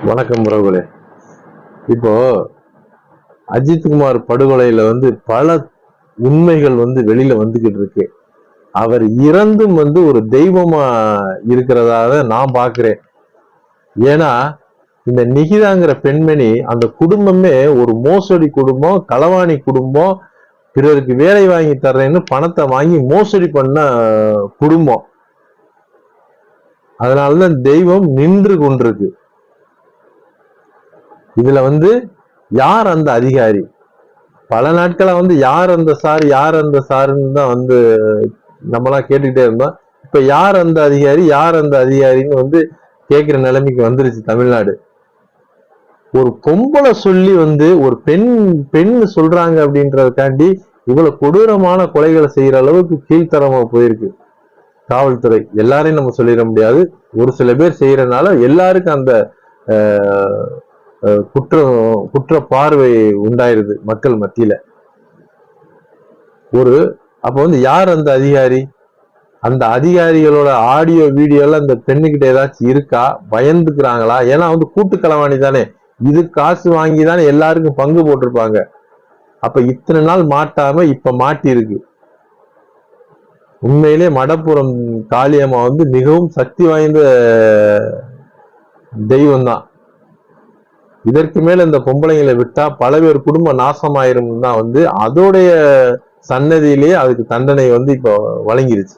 வணக்கம் உறவுகளே. இப்போ அஜித்குமார் படுகொலையில பல உண்மைகள் வெளியில வந்துகிட்டு இருக்கு. அவர் இறந்தும் ஒரு தெய்வமா இருக்கிறதாக நான் பாக்குறேன். ஏன்னா இந்த நிகிதாங்கிற பெண்மணி, அந்த குடும்பமே ஒரு மோசடி குடும்பம், களவாணி குடும்பம், பிறருக்கு வேலை வாங்கி தர்றேன்னு பணத்தை வாங்கி மோசடி பண்ண குடும்பம். அதனாலதான் தெய்வம் நின்று கொண்டிருக்கு. இதுல யார் அந்த அதிகாரி? பல நாட்களா யார் அந்த சார், யார் அந்த சாருன்னு தான் நம்மளாம் கேட்டுக்கிட்டே இருந்தோம். இப்ப யார் அந்த அதிகாரி, யார் அந்த அதிகாரின்னு கேட்கிற நிலைமைக்கு வந்துருச்சு தமிழ்நாடு. ஒரு பொம்பளை சொல்லி ஒரு பெண் சொல்றாங்க அப்படின்றதுக்காண்டி இவ்வளவு கொடூரமான கொலைகளை செய்யற அளவுக்கு கீழ்த்தரமா போயிருக்கு காவல்துறை. எல்லாரையும் நம்ம சொல்லிட முடியாது. ஒரு சில பேர் செய்யறதுனால எல்லாருக்கும் அந்த குற்ற பார்வை உண்டாயிருது மக்கள் மத்தியில. அப்ப யார் அந்த அதிகாரி? அந்த அதிகாரிகளோட ஆடியோ வீடியோல அந்த பெண்ணுகிட்ட ஏதாச்சும் இருக்கா? பயந்துக்கிறாங்களா? ஏன்னா கூட்டு களவாணி தானே, இது காசு வாங்கி தானே எல்லாருக்கும் பங்கு போட்டிருப்பாங்க. அப்ப இத்தனை நாள் மாட்டாம இப்ப மாட்டி இருக்கு. உண்மையிலே மடப்புறம் காளியம்மா மிகவும் சக்தி வாய்ந்த தெய்வம் தான். இதற்கு மேல இந்த பொம்பளைங்களை விட்டா பல பேர் குடும்ப நாசமாயிரும் தான் அதோடைய சன்னதியிலேயே அதுக்கு தண்டனை இப்ப வழங்கிருச்சு.